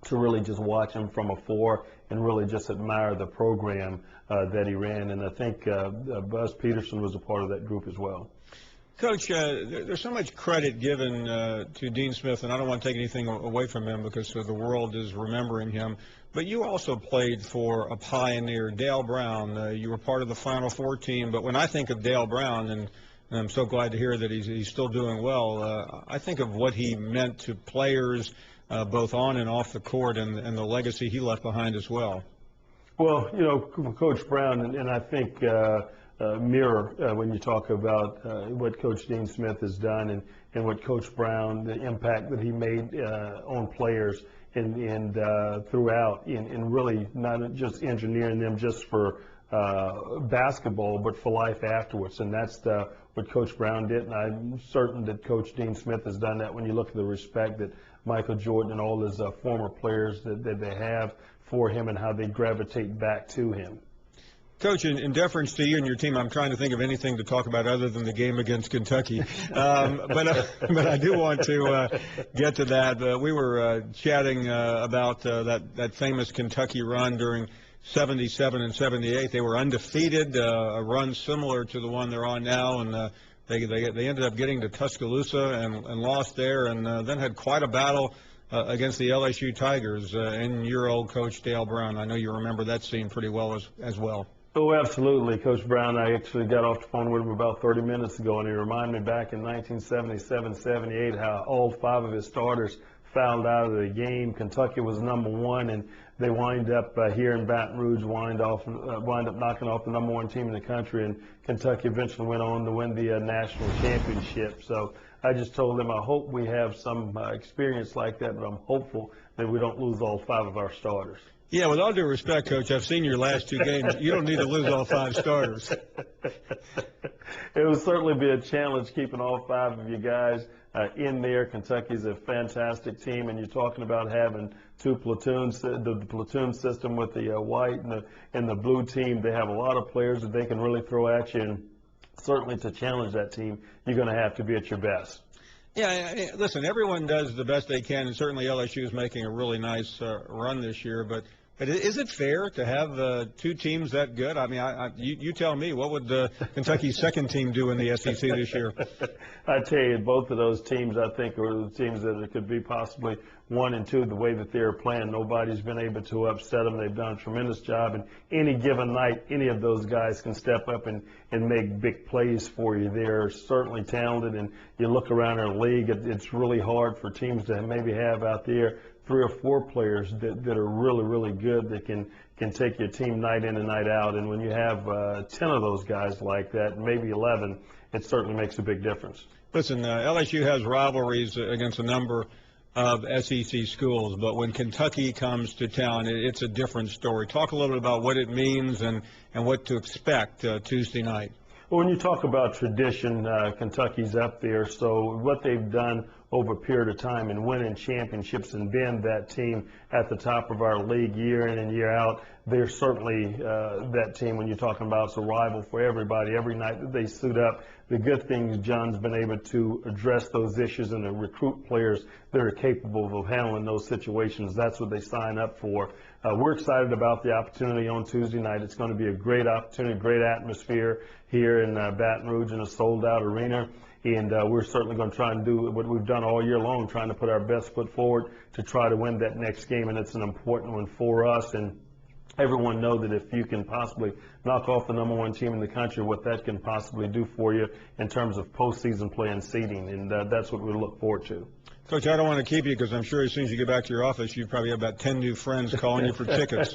S11: to really just watch him from afar and really just admire the program that he ran. And I think Buzz Peterson was a part of that group as well.
S2: Coach, there's so much credit given to Dean Smith, and I don't want to take anything away from him because the world is remembering him. But you also played for a pioneer, Dale Brown. You were part of the Final Four team. But when I think of Dale Brown, and I'm so glad to hear that he's still doing well, I think of what he meant to players both on and off the court, and the legacy he left behind as well.
S11: Well, Coach Brown, and I think mirror when you talk about what Coach Dean Smith has done and what Coach Brown, the impact that he made on players and throughout, and really not just engineering them just for basketball, but for life afterwards. And that's what Coach Brown did, and I'm certain that Coach Dean Smith has done that when you look at the respect that Michael Jordan and all his former players that they have for him and how they gravitate back to him.
S2: Coach, in deference to you and your team, I'm trying to think of anything to talk about other than the game against Kentucky. But I do want to get to that. We were chatting about that famous Kentucky run during 77 and 78. They were undefeated, a run similar to the one they're on now, and they ended up getting to Tuscaloosa and lost there, and then had quite a battle against the LSU Tigers and your old coach, Dale Brown. I know you remember that scene pretty well as well.
S11: Oh, absolutely. Coach Brown, I actually got off the phone with him about 30 minutes ago, and he reminded me back in 1977-78 how all 5 of his starters fouled out of the game. Kentucky was number 1, and they wind up here in Baton Rouge, wind up knocking off the number 1 team in the country, and Kentucky eventually went on to win the national championship. So I just told them I hope we have some experience like that, but I'm hopeful that we don't lose all 5 of our starters.
S2: Yeah, with all due respect, Coach, I've seen your last 2 games. You don't need to lose all 5 starters.
S11: It would certainly be a challenge keeping all 5 of you guys in there. Kentucky's a fantastic team, and you're talking about having 2 platoons, the platoon system with the white and the blue team. They have a lot of players that they can really throw at you, and certainly to challenge that team, you're going to have to be at your best.
S2: Yeah, listen, everyone does the best they can, and certainly LSU is making a really nice run this year, but is it fair to have 2 teams that good? I mean, you tell me, what would Kentucky's second team do in the SEC this year?
S11: I tell you, both of those teams, I think, are the teams that it could be possibly 1 and 2 the way that they're playing. Nobody's been able to upset them. They've done a tremendous job, and any given night, any of those guys can step up and make big plays for you. They're certainly talented, and you look around our league, it's really hard for teams to maybe have out there 3 or 4 players that are really, really good that can take your team night in and night out. And when you have 10 of those guys like that, maybe 11, it certainly makes a big difference.
S2: Listen, LSU has rivalries against a number of SEC schools, but when Kentucky comes to town, it's a different story. Talk a little bit about what it means and what to expect Tuesday night.
S11: Well, when you talk about tradition, Kentucky's up there. So what they've done over a period of time and winning championships and being that team at the top of our league year in and year out, they're certainly that team when you're talking about it's a rival for everybody. Every night that they suit up, the good thing is John's been able to address those issues and to recruit players that are capable of handling those situations. That's what they sign up for. We're excited about the opportunity on Tuesday night. It's going to be a great opportunity, great atmosphere here in Baton Rouge in a sold-out arena. And we're certainly going to try and do what we've done all year long, trying to put our best foot forward to try to win that next game. And it's an important one for us. And everyone know that if you can possibly knock off the #1 team in the country, what that can possibly do for you in terms of postseason play and seeding. And that's what we look forward to.
S2: Coach, I don't want to keep you because I'm sure as soon as you get back to your office, you probably have about 10 new friends calling you for tickets.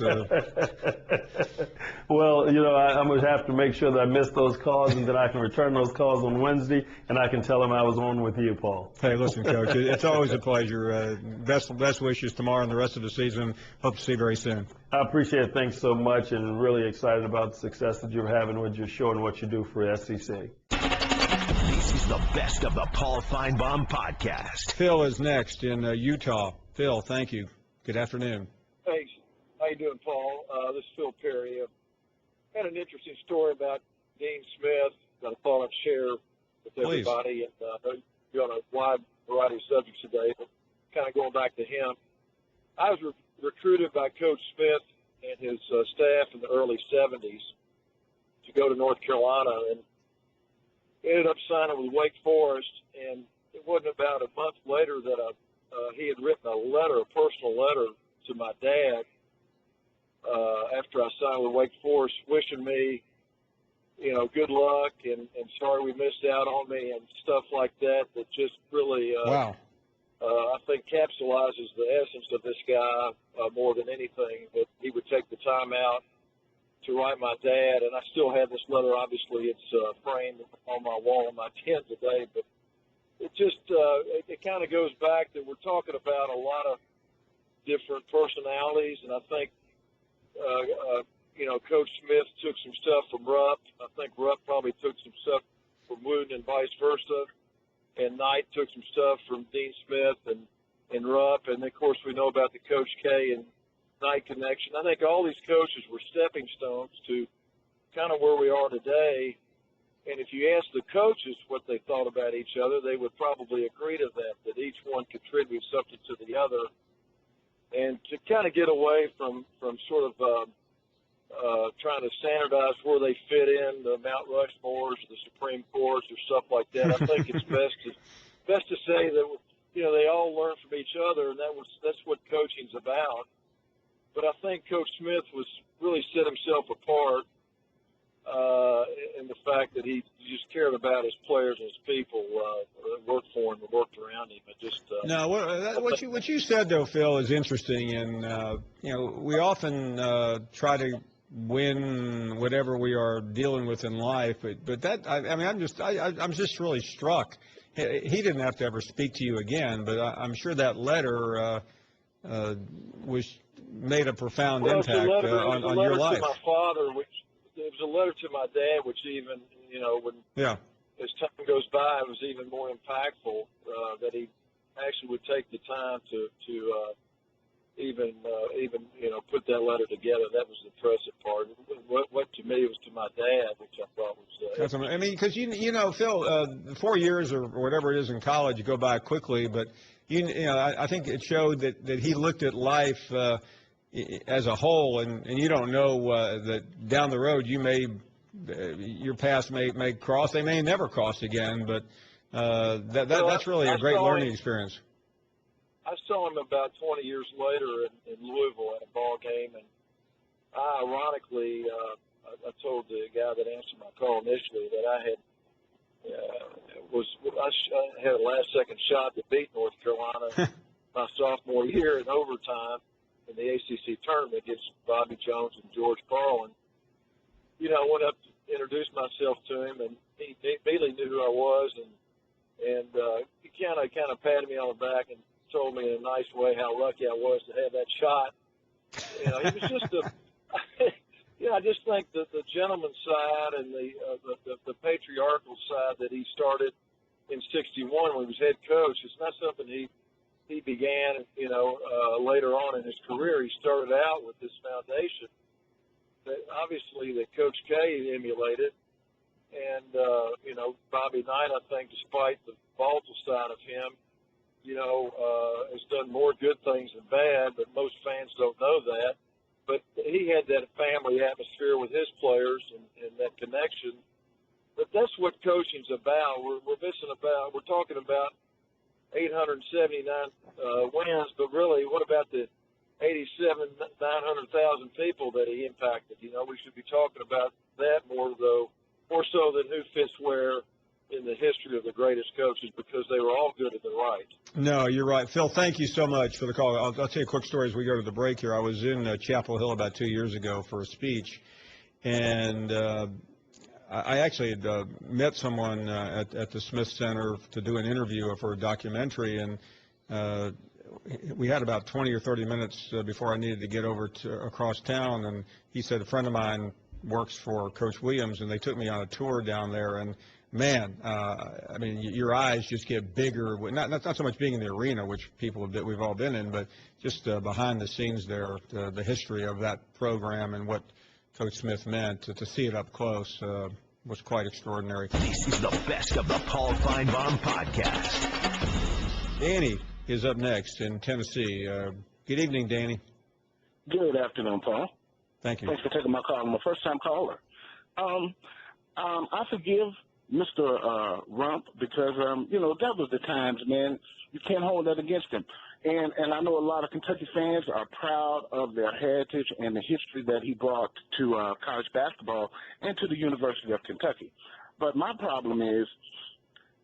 S11: Well, you know, I'm going to have to make sure that I miss those calls and that I can return those calls on Wednesday, and I can tell them I was on with you, Paul.
S2: Hey, listen, Coach, it's always a pleasure. Best wishes tomorrow and the rest of the season. Hope to see you very soon.
S11: I appreciate it. Thanks so much, and really excited about the success that you're having with your show and what you do for SEC.
S1: This is the best of the Paul Finebaum podcast.
S2: Phil is next in Utah. Phil, thank you. Good afternoon.
S12: Thanks. How you doing, Paul? This is Phil Perry. I had an interesting story about Dean Smith that I thought I'd share with everybody. And you're on a wide variety of subjects today, but kind of going back to him. I was recruited by Coach Smith and his staff in the early 70s to go to North Carolina, and ended up signing with Wake Forest. And it wasn't about a month later that he had written a personal letter to my dad after I signed with Wake Forest, wishing me, you know, good luck and sorry we missed out on me and stuff like that. That just really,
S2: wow.
S12: I think capsulizes the essence of this guy more than anything. That he would take the time out to write my dad, and I still have this letter. Obviously, it's framed on my wall in my tent today, but it just it kind of goes back that we're talking about a lot of different personalities, and I think you know, Coach Smith took some stuff from Rupp. I think Rupp probably took some stuff from Wooten and vice versa, and Knight took some stuff from Dean Smith and Rupp, and of course we know about the Coach K and Knight connection. I think all these coaches were stepping stones to kind of where we are today. And if you ask the coaches what they thought about each other, they would probably agree to that each one contributes something to the other. And to kind of get away from sort of trying to standardize where they fit in, the Mount Rushmores, the Supreme Courts, or stuff like that, I think it's best to say that, you know, they all learn from each other, and that's what coaching's about. But I think Coach Smith was really set himself apart in the fact that he just cared about his players and his people that worked for him and worked around him. It just
S2: no, what you said though, Phil, is interesting, and you know, we often try to win whatever we are dealing with in life, but that I mean, I'm just really struck. He didn't have to ever speak to you again, but I'm sure that letter made a profound impact on your life.
S12: It was a letter to my father, it was a letter to my dad, which even, you know, as time goes by, it was even more impactful that he actually would take the time to even you know, put that letter together. That was the impressive part. What to me was to my dad, which I thought was.
S2: I mean, because you know, Phil, 4 years or whatever it is in college go by quickly, but you know, I think it showed that he looked at life as a whole, and you don't know that down the road your paths may cross. They may never cross again, but that's really a great learning experience.
S12: I saw him about 20 years later in Louisville at a ball game, and I ironically I told the guy that answered my call initially that I had I had a last-second shot to beat North Carolina my sophomore year in overtime in the ACC tournament against Bobby Jones and George Carlin. You know, I went up to introduce myself to him, and he immediately knew who I was, and he kind of patted me on the back and told me in a nice way how lucky I was to have that shot. You know, he was just I just think that the gentleman's side and the patriarchal side that he started in '61 when he was head coach, it's not something he began, you know, later on in his career. He started out with this foundation that obviously that Coach K emulated. And, you know, Bobby Knight, I think, despite the volatile side of him, you know, has done more good things than bad, but most fans don't know that. But he had that family atmosphere with his players and that connection. But that's what coaching's about. We're talking about 879 wins, but really, what about the 900,000 people that he impacted? You know, we should be talking about that more so than who fits where in the history of the greatest coaches, because they were all good in their right.
S2: No, you're right. Phil, thank you so much for the call. I'll tell you a quick story as we go to the break here. I was in Chapel Hill about 2 years ago for a speech, and I actually had met someone at the Smith Center to do an interview for a documentary, and we had about 20 or 30 minutes before I needed to get over across town, and he said a friend of mine works for Coach Williams, and they took me on a tour down there, and man, I mean, your eyes just get bigger. Not so much being in the arena, which we've all been in, but just behind the scenes there, the history of that program and what Coach Smith meant. To see it up close was quite extraordinary.
S1: This is the best of the Paul Finebaum podcast.
S2: Danny is up next in Tennessee. Good evening, Danny.
S13: Good afternoon, Paul.
S2: Thank you.
S13: Thanks for taking my call. I'm a first-time caller. I forgive Mr. Rump because, you know, that was the times, man. You can't hold that against him. And I know a lot of Kentucky fans are proud of their heritage and the history that he brought to college basketball and to the University of Kentucky. But my problem is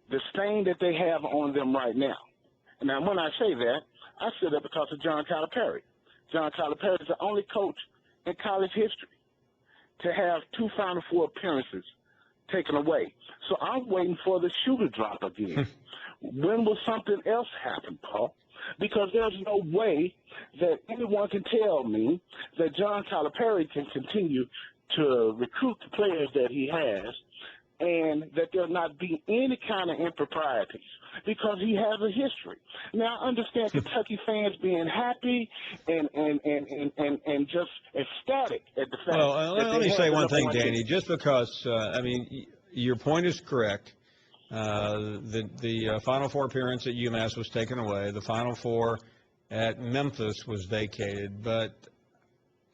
S13: the stain that they have on them right now. Now, when I say that, I say that because of John Calipari. John Calipari is the only coach in college history to have 2 Final Four appearances taken away. So I'm waiting for the shoe to drop again. When will something else happen, Paul? Because there's no way that anyone can tell me that John Calipari can continue to recruit the players that he has and that there'll not be any kind of improprieties because he has a history. Now, I understand Kentucky fans being happy and just ecstatic at the fact
S2: let me say one thing, Danny. Just because, I mean, your point is correct. The Final Four appearance at UMass was taken away. The Final Four at Memphis was vacated. But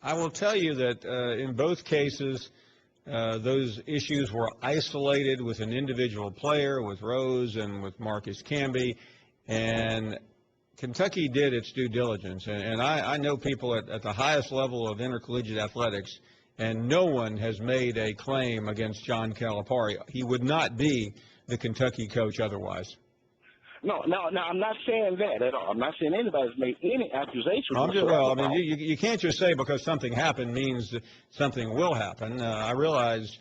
S2: I will tell you that in both cases, those issues were isolated with an individual player, with Rose and with Marcus Camby, and Kentucky did its due diligence. And I know people at the highest level of intercollegiate athletics, and no one has made a claim against John Calipari. He would not be the Kentucky coach otherwise.
S13: No, I'm not saying that at all. I'm not saying anybody's made any accusations.
S2: You can't just say because something happened means that something will happen. I realize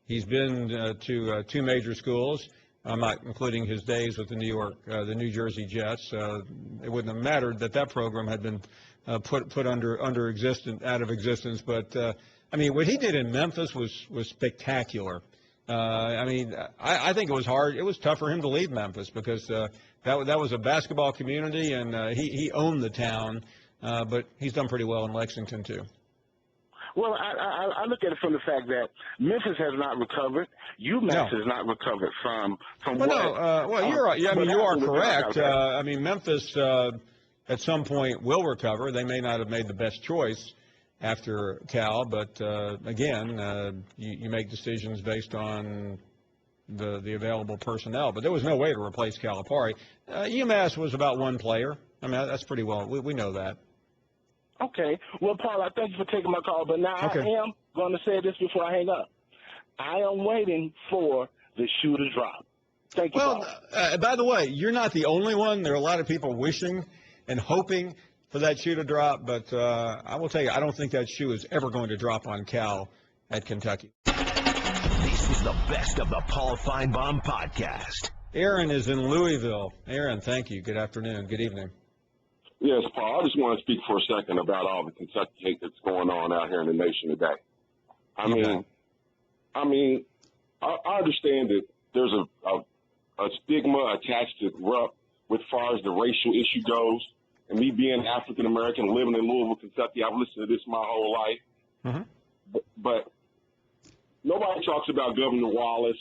S2: he's been to 2 major schools. I'm not including his days with the New Jersey Jets. It wouldn't have mattered that program had been put out of existence. But I mean, what he did in Memphis was spectacular. I mean, I think it was hard. It was tough for him to leave Memphis because that was a basketball community, and he owned the town. But he's done pretty well in Lexington too.
S13: Well, I look at it from the fact that Memphis has not recovered. UMass has not recovered from
S2: well, you're right. I mean, you are correct. I mean, Memphis at some point will recover. They may not have made the best choice after Cal, but again, you make decisions based on the available personnel. But there was no way to replace Calipari. UMass was about 1 player. I mean, that's pretty well. We know that.
S13: Okay. Well, Paul, I thank you for taking my call. But now I am going to say this before I hang up. I am waiting for the shoe to drop. Thank you, Paul.
S2: By the way, you're not the only one. There are a lot of people wishing and hoping for that shoe to drop. But I will tell you, I don't think that shoe is ever going to drop on Cal at Kentucky.
S1: This is the best of the Paul Finebaum podcast.
S2: Aaron is in Louisville. Aaron, thank you. Good afternoon. Good evening.
S14: Yes, Paul, I just want to speak for a second about all the Kentucky hate that's going on out here in the nation today. I mean, I understand that there's a stigma attached to Rupp with far as the racial issue goes. And me being African American, living in Louisville, Kentucky, I've listened to this my whole life.
S2: Mm-hmm.
S14: But nobody talks about Governor Wallace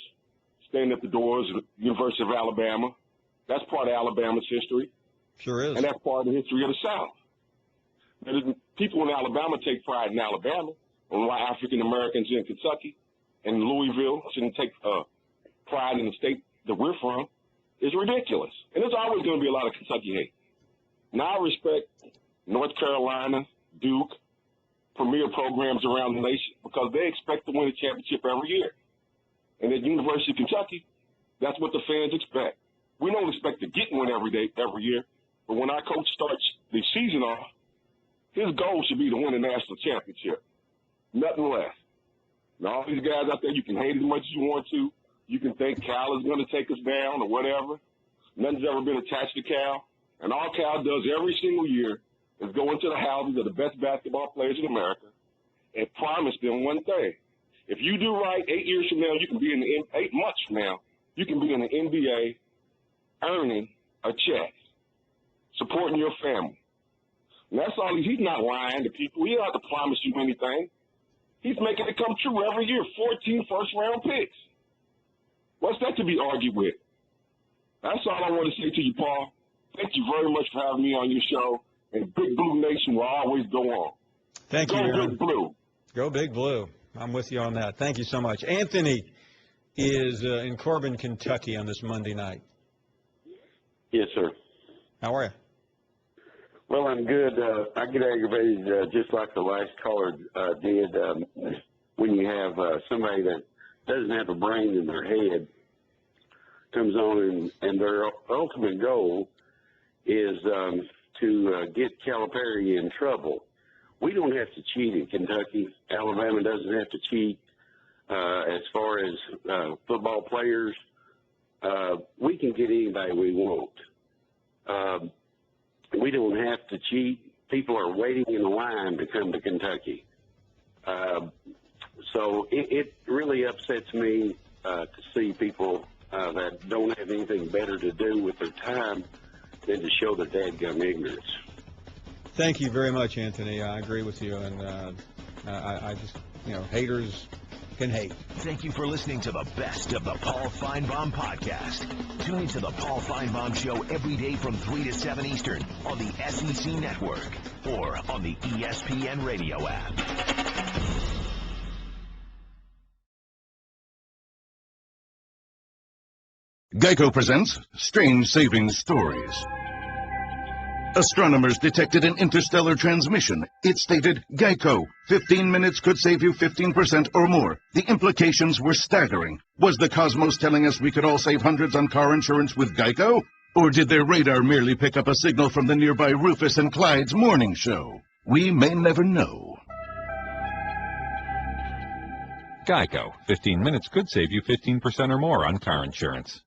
S14: standing at the doors of the University of Alabama. That's part of Alabama's history.
S2: Sure is.
S14: And that's part of the history of the South. And people in Alabama take pride in Alabama, and why African Americans in Kentucky and Louisville shouldn't take pride in the state that we're from is ridiculous. And there's always going to be a lot of Kentucky hate. Now I respect North Carolina, Duke, premier programs around the nation because they expect to win a championship every year. And at University of Kentucky, that's what the fans expect. We don't expect to get one every year, but when our coach starts the season off, his goal should be to win a national championship. Nothing less. Now, all these guys out there, you can hate as much as you want to. You can think Cal is going to take us down or whatever. Nothing's ever been attached to Cal. And all Cal does every single year is go into the houses of the best basketball players in America and promise them one thing. If you do right, 8 years from now, you can be in the 8 months from now, you can be in the NBA earning a check, supporting your family. And that's all. He's not lying to people. He don't have to promise you anything. He's making it come true every year, 14 first-round picks. What's that to be argued with? That's all I want to say to you, Paul. Thank you very much for having me on your show. And Big Blue Nation will always go on.
S2: Thank you,
S14: Go
S2: Aaron.
S14: Big Blue.
S2: Go Big Blue. I'm with you on that. Thank you so much. Anthony is in Corbin, Kentucky on this Monday night.
S15: Yes, sir.
S2: How are you?
S15: Well, I'm good. I get aggravated just like the last caller did when you have somebody that doesn't have a brain in their head comes on and their ultimate goal is to get Calipari in trouble. We don't have to cheat in Kentucky. Alabama doesn't have to cheat as far as football players. We can get anybody we want. We don't have to cheat. People are waiting in line to come to Kentucky. So it really upsets me to see people that don't have anything better to do with their time than to show their dadgum ignorance.
S2: Thank you very much, Anthony. I agree with you, and I just, haters can hate.
S1: Thank you for listening to the best of the Paul Finebaum podcast. Tune into the Paul Finebaum Show every day from 3 to 7 Eastern on the SEC Network or on the ESPN Radio app.
S16: Geico presents Strange Savings Stories. Astronomers detected an interstellar transmission. It stated, Geico, 15 minutes could save you 15% or more. The implications were staggering. Was the cosmos telling us we could all save hundreds on car insurance with Geico? Or did their radar merely pick up a signal from the nearby Rufus and Clyde's morning show? We may never know.
S17: Geico, 15 minutes could save you 15% or more on car insurance.